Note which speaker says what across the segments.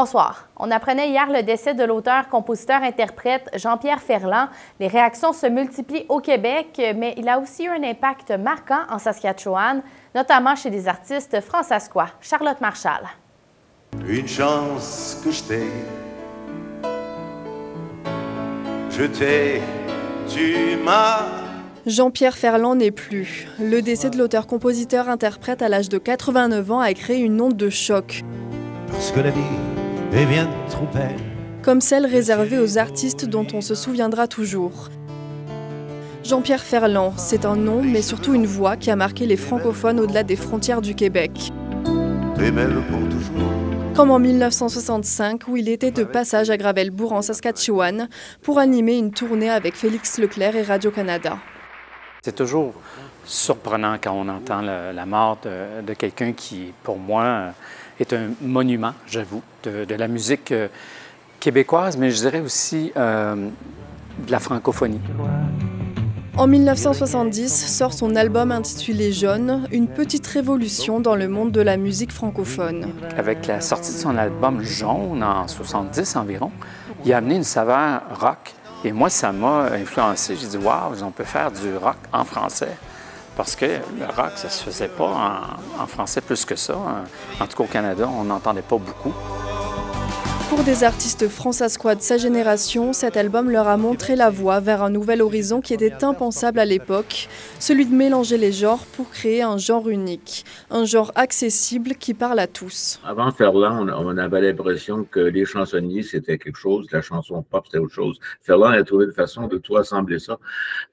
Speaker 1: Bonsoir. On apprenait hier le décès de l'auteur, compositeur, interprète Jean-Pierre Ferland. Les réactions se multiplient au Québec, mais il a aussi eu un impact marquant en Saskatchewan, notamment chez des artistes fransaskois. Charlotte Marchal.
Speaker 2: Une chance que je t'ai, tu m'as...
Speaker 3: Jean-Pierre Ferland n'est plus. Le décès de l'auteur-compositeur-interprète à l'âge de 89 ans a créé une onde de choc.
Speaker 2: Parce que la vie devient trop belle.
Speaker 3: Comme celle réservée aux artistes dont on se souviendra toujours. Jean-Pierre Ferland, c'est un nom, mais surtout une voix qui a marqué les francophones au-delà des frontières du Québec.
Speaker 2: T'es belle pour toujours.
Speaker 3: Comme en 1965, où il était de passage à Gravelbourg en Saskatchewan pour animer une tournée avec Félix Leclerc et Radio-Canada.
Speaker 4: C'est toujours surprenant quand on entend la mort de quelqu'un qui, pour moi, est un monument, j'avoue, de la musique québécoise, mais je dirais aussi de la francophonie.
Speaker 3: En 1970 sort son album intitulé Jaune, une petite révolution dans le monde de la musique francophone.
Speaker 4: Avec la sortie de son album Jaune en 70 environ, il a amené une saveur rock. Et moi, ça m'a influencé. J'ai dit, waouh, on peut faire du rock en français. Parce que le rock, ça se faisait pas en français plus que ça. En tout cas, au Canada, on n'entendait pas beaucoup.
Speaker 3: Pour des artistes fransaskois de sa génération, cet album leur a montré la voie vers un nouvel horizon qui était impensable à l'époque, celui de mélanger les genres pour créer un genre unique, un genre accessible qui parle à tous.
Speaker 5: Avant Ferland, on avait l'impression que les chansonniers, c'était quelque chose, la chanson pop, c'était autre chose. Ferland a trouvé une façon de tout assembler ça,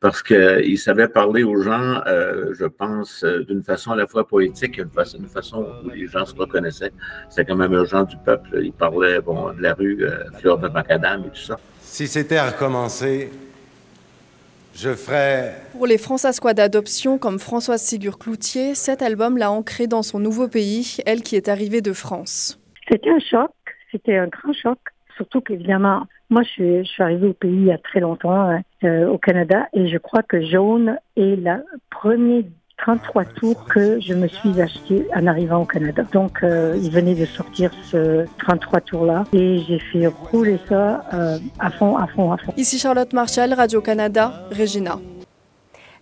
Speaker 5: parce qu'il savait parler aux gens, je pense, d'une façon à la fois poétique, une façon où les gens se reconnaissaient. C'était quand même un gens du peuple, il parlait, bon, de la rue, fleur de macadam et tout ça.
Speaker 2: Si c'était à recommencer, je ferais...
Speaker 3: Pour les fransaskois d'adoption comme Françoise Ségur-Cloutier, cet album l'a ancrée dans son nouveau pays, elle qui est arrivée de France.
Speaker 6: C'était un choc, c'était un grand choc. Surtout qu'évidemment, moi je suis arrivée au pays il y a très longtemps, au Canada, et je crois que Jaune est la première 33 tours que je me suis acheté en arrivant au Canada. Donc, il venait de sortir ce 33 tours-là et j'ai fait rouler ça à fond.
Speaker 3: Ici Charlotte Marchal, Radio-Canada, Regina.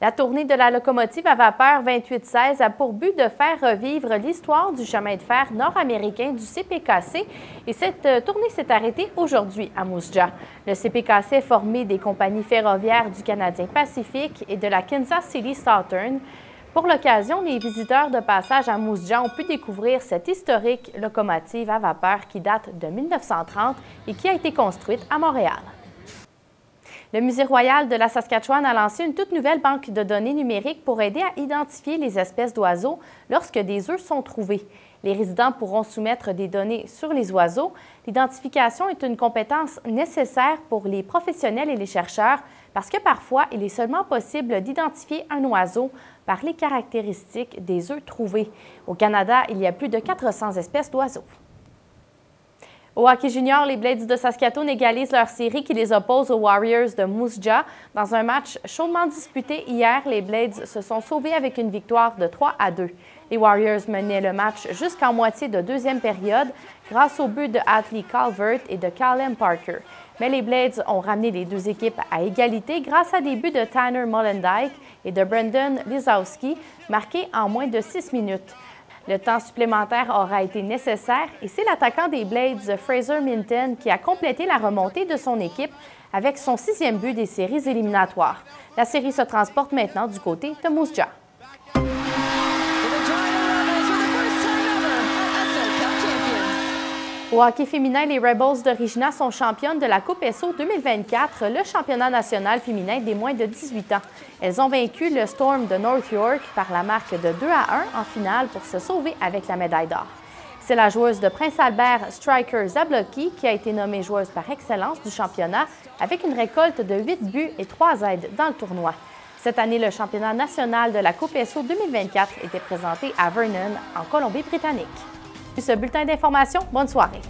Speaker 1: La tournée de la locomotive à vapeur 2816 a pour but de faire revivre l'histoire du chemin de fer nord-américain du CPKC. Et cette tournée s'est arrêtée aujourd'hui à Moose Jaw. Le CPKC est formé des compagnies ferroviaires du Canadien Pacifique et de la Kansas City Southern. Pour l'occasion, les visiteurs de passage à Moose Jaw ont pu découvrir cette historique locomotive à vapeur qui date de 1930 et qui a été construite à Montréal. Le Musée royal de la Saskatchewan a lancé une toute nouvelle banque de données numériques pour aider à identifier les espèces d'oiseaux lorsque des œufs sont trouvés. Les résidents pourront soumettre des données sur les oiseaux. L'identification est une compétence nécessaire pour les professionnels et les chercheurs parce que parfois, il est seulement possible d'identifier un oiseau par les caractéristiques des œufs trouvés. Au Canada, il y a plus de 400 espèces d'oiseaux. Au hockey junior, les Blades de Saskatoon égalisent leur série qui les oppose aux Warriors de Moose Jaw. Dans un match chaudement disputé hier, les Blades se sont sauvés avec une victoire de 3-2. Les Warriors menaient le match jusqu'en moitié de deuxième période grâce au but de Atlee Calvert et de Callum Parker. Mais les Blades ont ramené les deux équipes à égalité grâce à des buts de Tanner Molendyk et de Brendan Lisowski marqués en moins de 6 minutes. Le temps supplémentaire aura été nécessaire et c'est l'attaquant des Blades, Fraser Minton, qui a complété la remontée de son équipe avec son 6e but des séries éliminatoires. La série se transporte maintenant du côté de Moose Jaw. Au hockey féminin, les Rebels de Regina sont championnes de la Coupe SO 2024, le championnat national féminin des moins de 18 ans. Elles ont vaincu le Storm de North York par la marque de 2-1 en finale pour se sauver avec la médaille d'or. C'est la joueuse de Prince Albert, Striker Zablocki, qui a été nommée joueuse par excellence du championnat avec une récolte de 8 buts et 3 aides dans le tournoi. Cette année, le championnat national de la Coupe SO 2024 était présenté à Vernon, en Colombie-Britannique. Ce bulletin d'information, bonne soirée.